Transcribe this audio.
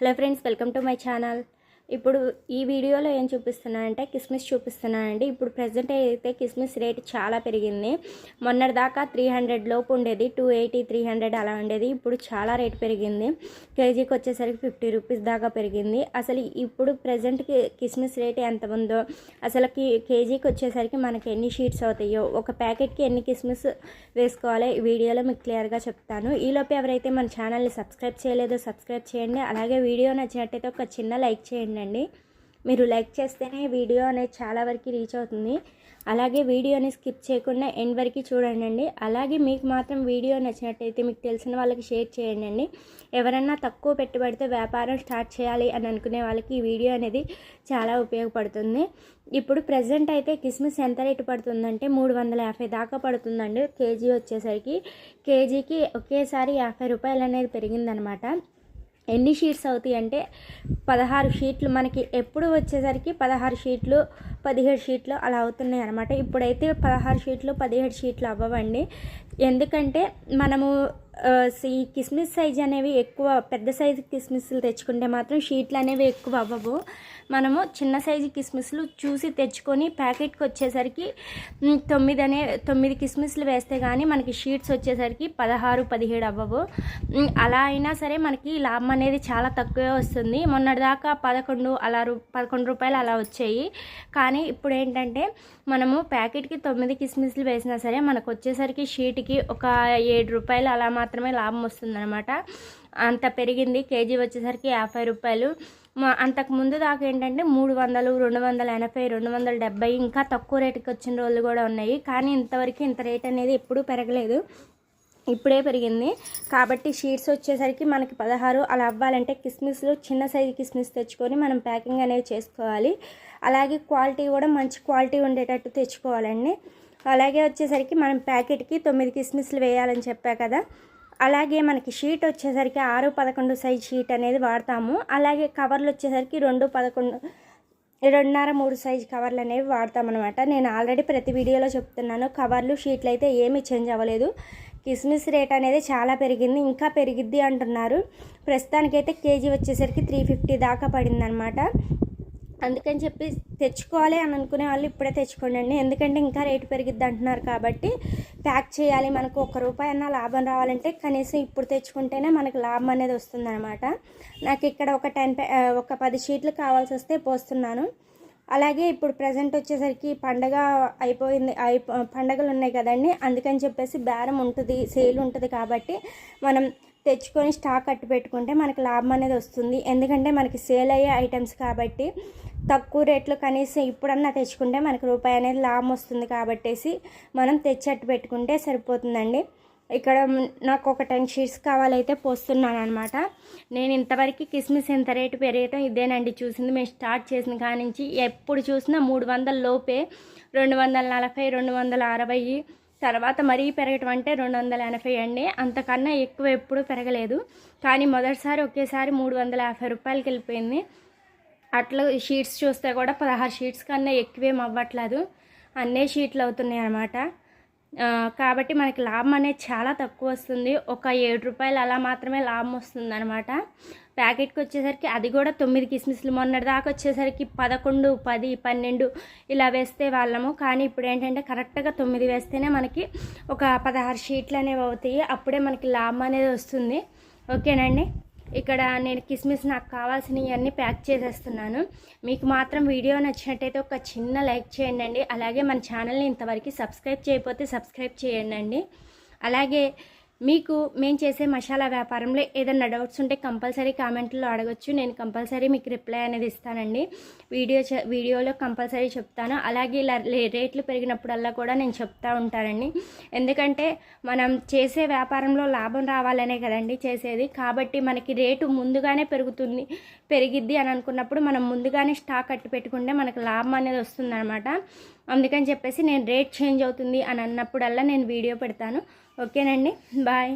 Hello friends, welcome to my channel. ఇప్పుడు ఈ వీడియోలో ఏం చూపిస్తున్నానంటే కిస్మిస్ చూపిస్తున్నానండి. ఇప్పుడు ప్రెజెంట్ అయితే కిస్మిస్ రేట్ చాలా పెరిగింది. మొన్నటి దాకా 300 లోపు ఉండేది, 280 300 అలా ఉండేది. ఇప్పుడు చాలా రేట్ పెరిగింది. కేజీకి వచ్చేసరికి 50 రూపీస్ దాకా పెరిగింది. అసలు ఇప్పుడు ప్రెజెంట్కి కిస్మిస్ రేట్ ఎంత ఉందో, అసలు కేజీకి వచ్చేసరికి మనకి ఎన్ని షీట్స్ అవుతాయో, ఒక ప్యాకెట్కి ఎన్ని కిస్మిస్ వేసుకోవాలో ఈ వీడియోలో మీకు క్లియర్గా చెప్తాను. ఈలోపు ఎవరైతే మన ఛానల్ని సబ్స్క్రైబ్ చేయలేదో సబ్స్క్రైబ్ చేయండి. అలాగే వీడియో నచ్చినట్టయితే ఒక చిన్న లైక్ చేయండి. మీరు లైక్ చేస్తేనే వీడియో అనేది చాలా వరకు రీచ్ అవుతుంది. అలాగే వీడియోని స్కిప్ చేయకుండా ఎండ్ వరకు చూడండి. అలాగే మీకు మాత్రం వీడియో నచ్చినట్టయితే మీకు తెలిసిన వాళ్ళకి షేర్ చేయండి. ఎవరన్నా తక్కువ పెట్టుబడితో వ్యాపారం స్టార్ట్ చేయాలి అని అనుకునే వాళ్ళకి ఈ వీడియో అనేది చాలా ఉపయోగపడుతుంది. ఇప్పుడు ప్రెజెంట్ అయితే కిస్మిస్ ఎంత రేటు పడుతుందంటే 350 దాకా పడుతుందండి. కేజీ వచ్చేసరికి కేజీకి ఒకేసారి 50 రూపాయలు అనేది పెరిగిందనమాట. ఎన్ని షీట్స్ అవుతాయి అంటే 16 షీట్లు. మనకి ఎప్పుడు వచ్చేసరికి 16 షీట్లు 17 షీట్లు అలా అవుతున్నాయి అనమాట. ఇప్పుడైతే 16 షీట్లు 17 షీట్లు అవ్వవండి. ఎందుకంటే మనము ఈ కిస్మిస్ సైజ్ అనేవి ఎక్కువ, పెద్ద సైజు కిస్మిస్లు తెచ్చుకుంటే మాత్రం షీట్లు అనేవి ఎక్కువ అవ్వవు. మనము చిన్న సైజు కిస్మిస్లు చూసి తెచ్చుకొని ప్యాకెట్కి వచ్చేసరికి 9 కిస్మిస్లు వేస్తే కానీ మనకి షీట్స్ వచ్చేసరికి 16 17 అవ్వవు. అలా అయినా సరే మనకి లాభం అనేది చాలా తక్కువే వస్తుంది. మొన్నటిదాకా 11 రూపాయలు అలా వచ్చాయి. కానీ ఇప్పుడు ఏంటంటే మనము ప్యాకెట్కి 9 కిస్మిస్లు వేసినా సరే మనకు వచ్చేసరికి షీట్కి ఒక 7 రూపాయలు అలా మాత్రమే లాభం వస్తుందన్నమాట. అంత పెరిగింది. కేజీ వచ్చేసరికి 50 రూపాయలు. అంతకుముందు దాకా ఏంటంటే 300 280 270 ఇంకా తక్కువ రేటుకి వచ్చిన రోజులు కూడా ఉన్నాయి. కానీ ఇంతవరకు ఇంత రేట్ అనేది ఎప్పుడూ పెరగలేదు, ఇప్పుడే పెరిగింది. కాబట్టి షీట్స్ వచ్చేసరికి మనకి 16 అలా అవ్వాలంటే కిస్మిస్లు చిన్న సైజు కిస్మిస్ తెచ్చుకొని మనం ప్యాకింగ్ అనేది చేసుకోవాలి. అలాగే క్వాలిటీ కూడా మంచి క్వాలిటీ ఉండేటట్టు తెచ్చుకోవాలండి. అలాగే వచ్చేసరికి మనం ప్యాకెట్కి 9 కిస్మిస్లు వేయాలని చెప్పా కదా, అలాగే మనకి షీట్ వచ్చేసరికి 6 11 సైజ్ షీట్ అనేది వాడతాము. అలాగే కవర్లు వచ్చేసరికి 2 11 2.5 3 సైజ్ కవర్లు అనేవి వాడతామన్నమాట. నేను ఆల్రెడీ ప్రతి వీడియోలో చెప్తున్నాను, కవర్లు షీట్లు అయితే ఏమీ చేంజ్ అవ్వలేదు. కిస్మిస్ రేట్ అనేది చాలా పెరిగింది, ఇంకా పెరిగిద్ది అంటున్నారు. ప్రస్తుతానికైతే కేజీ వచ్చేసరికి 350 దాకా పడిందనమాట. అందుకని చెప్పి తెచ్చుకోవాలి అని అనుకునే వాళ్ళు ఇప్పుడే తెచ్చుకోండి. ఎందుకంటే ఇంకా రేటు పెరిగిద్ది అంటున్నారు కాబట్టి ప్యాక్ చేయాలి. మనకు 1 రూపాయి అన్నా లాభం రావాలంటే కనీసం ఇప్పుడు తెచ్చుకుంటేనే మనకు లాభం అనేది వస్తుందన్నమాట. నాకు ఇక్కడ ఒక 10 షీట్లు కావాల్సి వస్తే పోస్తున్నాను. అలాగే ఇప్పుడు ప్రజెంట్ వచ్చేసరికి పండగ అయిపోయింది, పండగలు ఉన్నాయి కదండి. అందుకని చెప్పేసి బేరం ఉంటుంది, సేల్ ఉంటుంది. కాబట్టి మనం తెచ్చుకొని స్టాక్ కట్టి పెట్టుకుంటే మనకి లాభం అనేది వస్తుంది. ఎందుకంటే మనకి సేల్ అయ్యే ఐటమ్స్ కాబట్టి తక్కువ రేట్లో కనీసం ఇప్పుడన్నా తెచ్చుకుంటే మనకి రూపాయి అనేది లాభం వస్తుంది. కాబట్టేసి మనం తెచ్చట్టు పెట్టుకుంటే సరిపోతుందండి. ఇక్కడ నాకు ఒక 10 షీట్స్ కావాలైతే పోస్తున్నాను అనమాట. నేను ఇంతవరకు కిస్మిస్ ఎంత రేటు పెరగటం ఇదేనండి చూసింది. మేము స్టార్ట్ చేసిన కాడి నుంచి ఎప్పుడు చూసినా 300 లోపే, 240 260, తర్వాత మరీ పెరగటం అంటే 280 అండి. అంతకన్నా ఎక్కువ ఎప్పుడూ పెరగలేదు. కానీ మొదటిసారి ఒకేసారి 350 రూపాయలకి వెళ్ళిపోయింది. అట్లా షీట్స్ చూస్తే కూడా 16 షీట్స్ కన్నా ఎక్కువేం అవ్వట్లేదు, అన్నీ షీట్లు అవుతున్నాయి అన్నమాట. కాబట్టి మనకి లాభం అనేది చాలా తక్కువ వస్తుంది. ఒక 7 రూపాయలు అలా మాత్రమే లాభం వస్తుంది అనమాట. ప్యాకెట్కి వచ్చేసరికి అది కూడా 9 కిస్మిస్లు. మొన్నటి దాకా వచ్చేసరికి 11 10 12 ఇలా వేస్తే వాళ్ళము. కానీ ఇప్పుడు ఏంటంటే కరెక్ట్గా 9 వేస్తేనే మనకి ఒక 16 షీట్లు అనేవి అవుతాయి. అప్పుడే మనకి లాభం అనేది వస్తుంది. ఓకేనండి. ఇక్కడ నేను కిస్మిస్ నాకు కావాల్సినవి అన్నీ ప్యాక్ చేసేస్తున్నాను. మీకు మాత్రం వీడియో నచ్చినట్టయితే ఒక చిన్న లైక్ చేయండి. అలాగే మన ఛానల్ని ఇంతవరకు సబ్స్క్రైబ్ చేయకపోతే సబ్స్క్రైబ్ చేయండి. అలాగే మీకు మేము చేసే మసాలా వ్యాపారంలో ఏదైనా డౌట్స్ ఉంటే కంపల్సరీ కామెంట్లో అడగచ్చు. నేను కంపల్సరీ మీకు రిప్లై అనేది ఇస్తానండి. వీడియోలో కంపల్సరీ చెప్తాను. అలాగే ఇలా రేట్లు పెరిగినప్పుడల్లా కూడా నేను చెప్తూ ఉంటానండి. ఎందుకంటే మనం చేసే వ్యాపారంలో లాభం రావాలనే కదండి చేసేది. కాబట్టి మనకి రేటు ముందుగానే పెరిగిద్ది అని అనుకున్నప్పుడు మనం ముందుగానే స్టాక్ కట్టి పెట్టుకుంటే మనకు లాభం అనేది వస్తుందన్నమాట. అందుకని చెప్పేసి నేను రేట్ చేంజ్ అవుతుంది అని అన్నప్పుడల్లా నేను వీడియో పెడతాను. ఓకేనండి, బాయ్.